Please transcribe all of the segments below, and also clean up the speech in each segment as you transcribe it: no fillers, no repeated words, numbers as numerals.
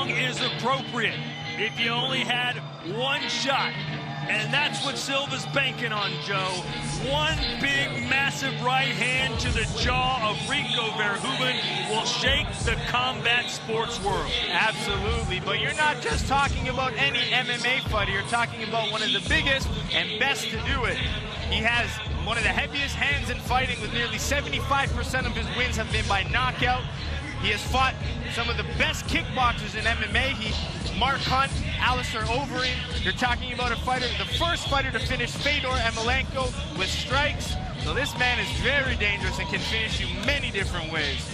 wrong is appropriate if you only had one shot. And that's what Silva's banking on, Joe. One big, massive right hand to the jaw of Rico Verhoeven will shake the combat sports world. Absolutely, but you're not just talking about any MMA fighter. You're talking about one of the biggest and best to do it. He has one of the heaviest hands in fighting, with nearly 75% of his wins have been by knockout. He has fought some of the best kickboxers in MMA. Mark Hunt, Alistair Overeem. You're talking about a fighter, the first fighter to finish Fёdora Emelianenko with strikes. So this man is very dangerous and can finish you many different ways.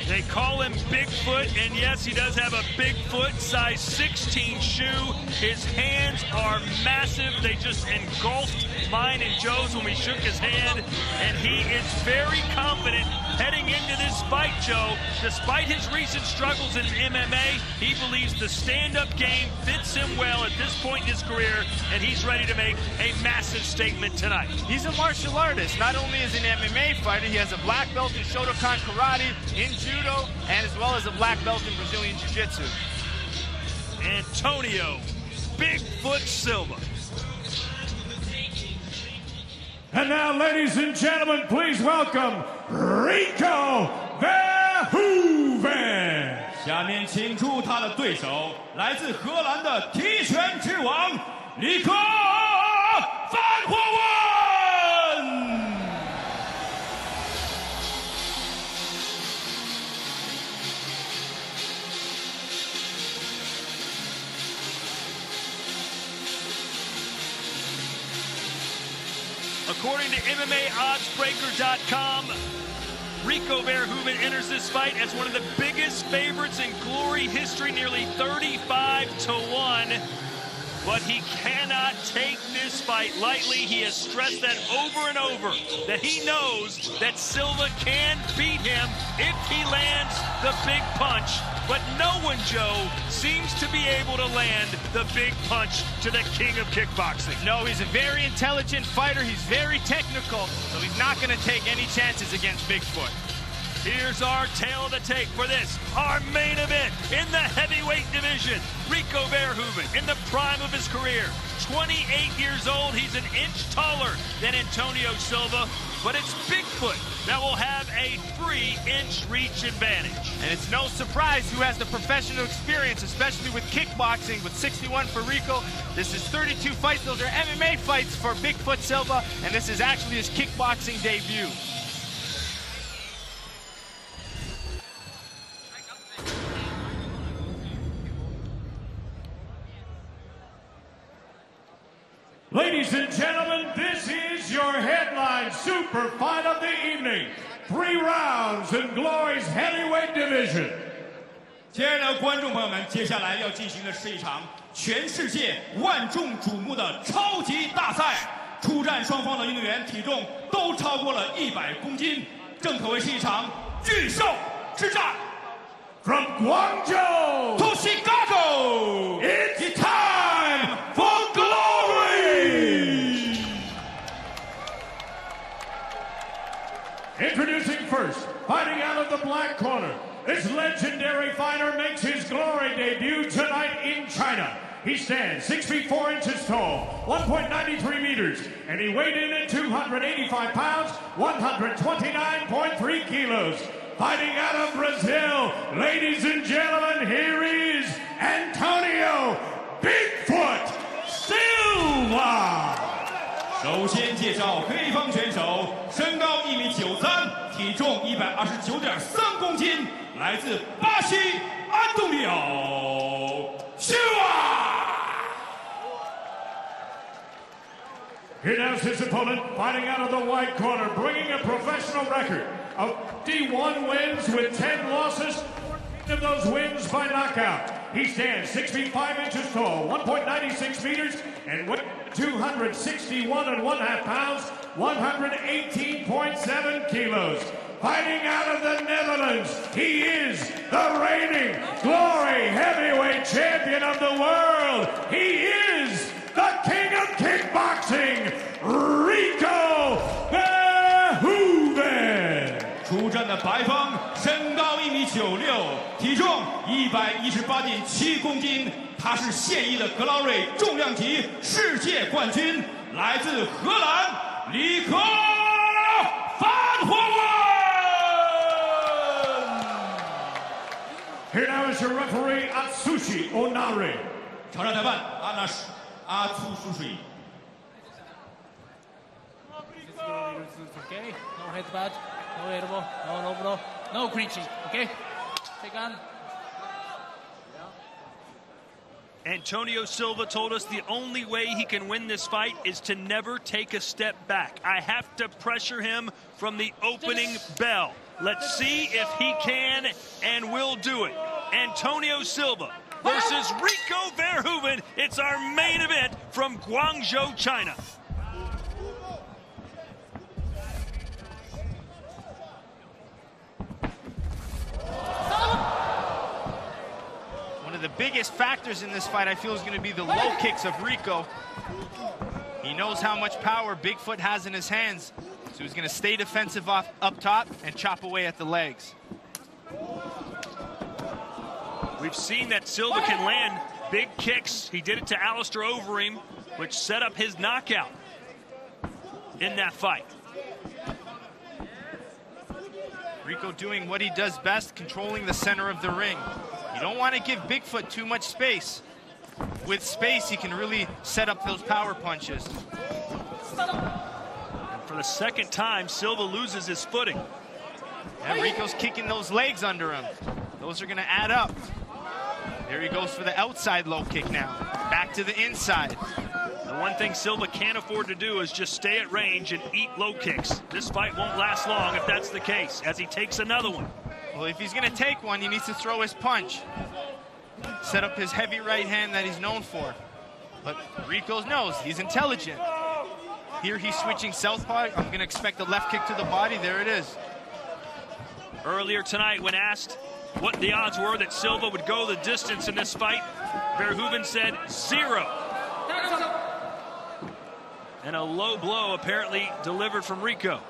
They call him Bigfoot, and yes, he does have a Bigfoot size 16 shoe. His hands are massive. They just engulfed mine and Joe's when we shook his hand, and he is very confident heading into this fight, Joe. Despite his recent struggles in MMA, he believes the stand-up game fits him well at this point in his career, and he's ready to make a massive statement tonight. He's a martial artist. Not only is he an MMA fighter, he has a black belt in Shotokan Karate, in Judo, and as well as a black belt in Brazilian Jiu-Jitsu. Антонио Bigfoot Silva. And now, ladies and gentlemen, please welcome Rico Verhoeven. 下面请出他的对手，来自荷兰的踢拳之王Rico Verhoeven。According to MMAOddsBreaker.com, Rico Verhoeven enters this fight as one of the biggest favorites in Glory history, nearly 35-1. But he cannot take this fight lightly. He has stressed that over and over, that he knows that Silva can beat him if he lands the big punch. But no one, Joe, seems to be able to land the big punch to the king of kickboxing. No, he's a very intelligent fighter. He's very technical, so he's not going to take any chances against Bigfoot. Here's our tail of the tape for this, our main event in the heavyweight division. Rico Verhoeven, in the prime of his career, 28 years old. He's an inch taller than Antoniio Silva, but it's Bigfoot that will have a 3-inch reach advantage. And it's no surprise who has the professional experience, especially with kickboxing, with 61 for Rico. This is 32 fights. Those are MMA fights for Bigfoot Silva, and this is actually his kickboxing debut. Ladies and gentlemen, this is your headline super fight of the evening. 3 rounds in Glory's heavyweight division. 亲爱的观众朋友们，接下来要进行的是一场全世界万众瞩目的超级大赛。出战双方的运动员体重都超过了100公斤，正可谓是一场巨兽之战。From Guangzhou to Chicago, it's time for glory! Introducing first, fighting out of the black corner, this legendary fighter makes his Glory debut tonight in China. He stands 6 feet 4 inches tall, 1.93 meters, and he weighed in at 285 pounds, 129.3 kilos. Fighting out of Brazil, ladies and gentlemen, here is Antoniio Bigfoot Silva. 首先介绍黑方选手，身高1.93米，体重129.3公斤，来自巴西安东尼奥西瓦。 Here now is his opponent, fighting out of the white corner, bringing a professional record of 51 wins with 10 losses, 14 of those wins by knockout. He stands 6 feet 5 inches tall, 1.96 meters, and weighs 261.5 pounds, 118.7 kilos. Fighting out of the Netherlands, he is the reigning Glory heavyweight champion of the world. He is the king of kickboxing, Rico Verhoeven. 出战的白方身高1.96米，体重112.5 118.7公斤，他是现役的格劳瑞重量级世界冠军，来自荷兰里克范霍文。 Here now is your referee, Atsushi Onari. 挑战裁判阿粗苏水。 Okay, no headbutt, no elbow, no low blow, no clinching, okay? Take on. Antonio Silva told us the only way he can win this fight is to never take a step back. I have to pressure him from the opening bell. Let's see if he can and will do it. Antonio Silva versus Rico Verhoeven. It's our main event from Guangzhou, China. One of the biggest factors in this fight, I feel, is going to be the low kicks of Rico. He knows how much power Bigfoot has in his hands, so he's going to stay defensive up top and chop away at the legs. We've seen that Silva can land big kicks. He did it to Alistair Overeem, which set up his knockout in that fight. Rico doing what he does best, controlling the center of the ring. You don't want to give Bigfoot too much space. With space, he can really set up those power punches. And for the second time, Silva loses his footing. And Rico's kicking those legs under him. Those are going to add up. There he goes for the outside low kick now. Back to the inside. The one thing Silva can't afford to do is just stay at range and eat low kicks. This fight won't last long if that's the case, as he takes another one. Well, if he's going to take one, he needs to throw his punch. Set up his heavy right hand that he's known for. But Rico knows he's intelligent. Here he's switching southpaw. I'm going to expect a left kick to the body. There it is. Earlier tonight, when asked what the odds were that Silva would go the distance in this fight, Verhoeven said 0. And a low blow apparently delivered from Rico.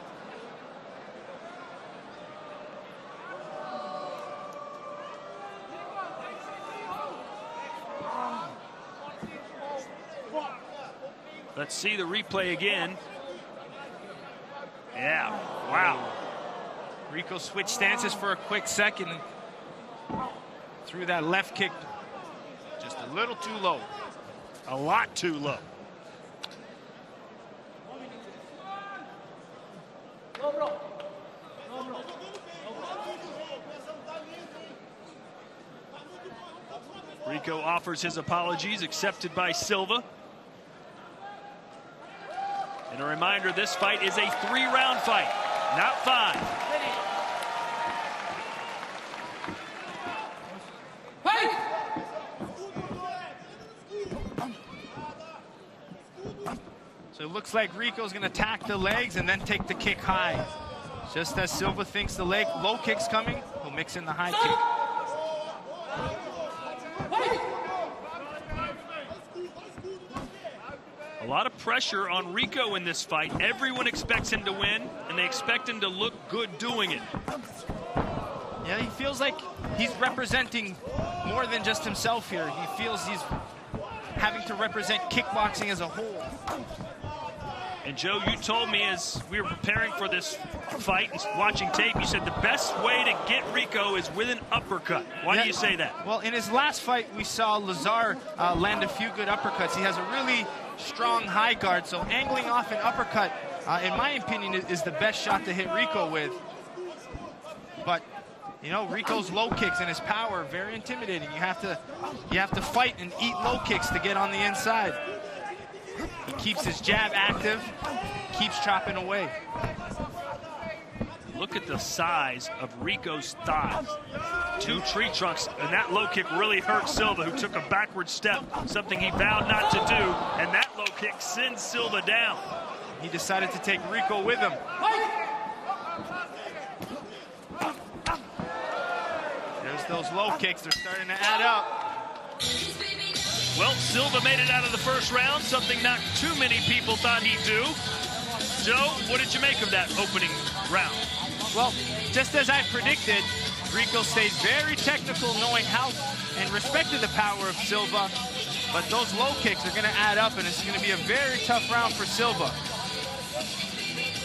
Let's see the replay again. Yeah, wow. Rico switched stances for a quick second and threw that left kick just a little too low. A lot too low. Rico offers his apologies, accepted by Silva. And a reminder, this fight is a 3-round fight, not 5. So it looks like Rico's going to attack the legs and then take the kick high. Just as Silva thinks the low kick's coming, he'll mix in the high kick. A lot of pressure on Rico in this fight. Everyone expects him to win, and they expect him to look good doing it. Yeah, he feels like he's representing more than just himself here. He feels he's having to represent kickboxing as a whole. And Joe, you told me as we were preparing for this fight and watching tape, you said the best way to get Rico is with an uppercut. Why do you say that? Well, in his last fight, we saw Lazar land a few good uppercuts. He has a really strong high guard, so angling off an uppercut, in my opinion, is the best shot to hit Rico with. But, you know, Rico's low kicks and his power, very intimidating. You have to fight and eat low kicks to get on the inside. He keeps his jab active, keeps chopping away. Look at the size of Rico's thighs. 2 tree trunks, and that low kick really hurt Silva, who took a backward step, something he vowed not to do, and that low kick sends Silva down. He decided to take Rico with him. There's those low kicks, they're starting to add up. Well, Silva made it out of the first round, something not too many people thought he'd do. Joe, what did you make of that opening round? Well, just as I predicted, Rico stayed very technical, knowing how and respected the power of Silva, but those low kicks are going to add up, and it's going to be a very tough round for Silva.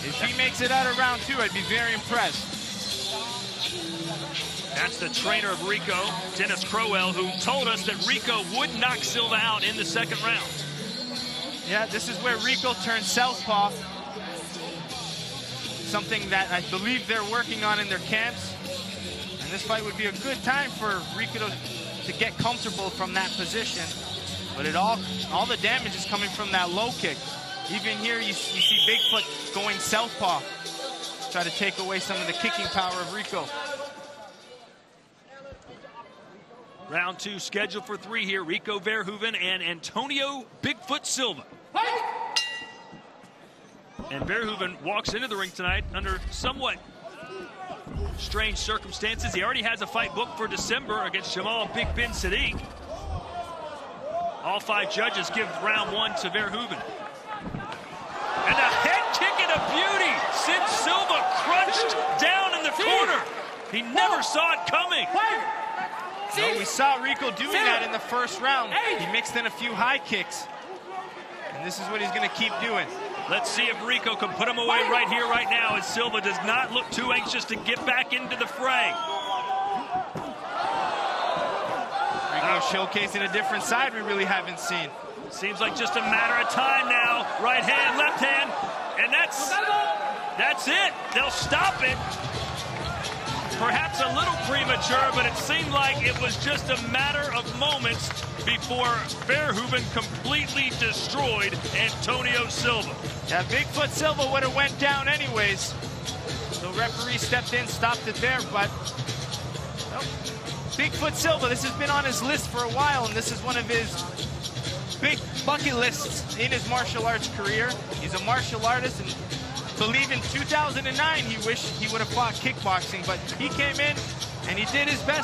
If he makes it out of round 2, I'd be very impressed. That's the trainer of Rico, Dennis Crowell, who told us that Rico would knock Silva out in the second round. Yeah, this is where Rico turns southpaw. Something that I believe they're working on in their camps. And this fight would be a good time for Rico to get comfortable from that position. But all the damage is coming from that low kick. Even here, you see Bigfoot going southpaw. Try to take away some of the kicking power of Rico. Round 2 scheduled for 3 here. Rico Verhoeven and Antoniio Bigfoot Silva. And Verhoeven walks into the ring tonight under somewhat strange circumstances. He already has a fight booked for December against Jamal Big Ben Sadiq. All 5 judges give round 1 to Verhoeven. And a head kick and a beauty sent Silva crunched down in the corner. He never saw it coming. No, we saw Rico doing that in the first round. He mixed in a few high kicks. And this is what he's going to keep doing. Let's see if Rico can put him away right here, right now, as Silva does not look too anxious to get back into the fray. Rico showcasing a different side we really haven't seen. Seems like just a matter of time now. Right hand, left hand, and that's it. They'll stop it. Perhaps a little premature, but it seemed like it was just a matter of moments before Verhoeven completely destroyed Antoniio Silva. Yeah, Bigfoot Silva would have went down anyways. The referee stepped in, stopped it there, but nope. Bigfoot Silva, this has been on his list for a while, and this is one of his big bucket lists in his martial arts career. He's a martial artist, and I believe in 2009 he wished he would have fought kickboxing, but he came in and he did his best.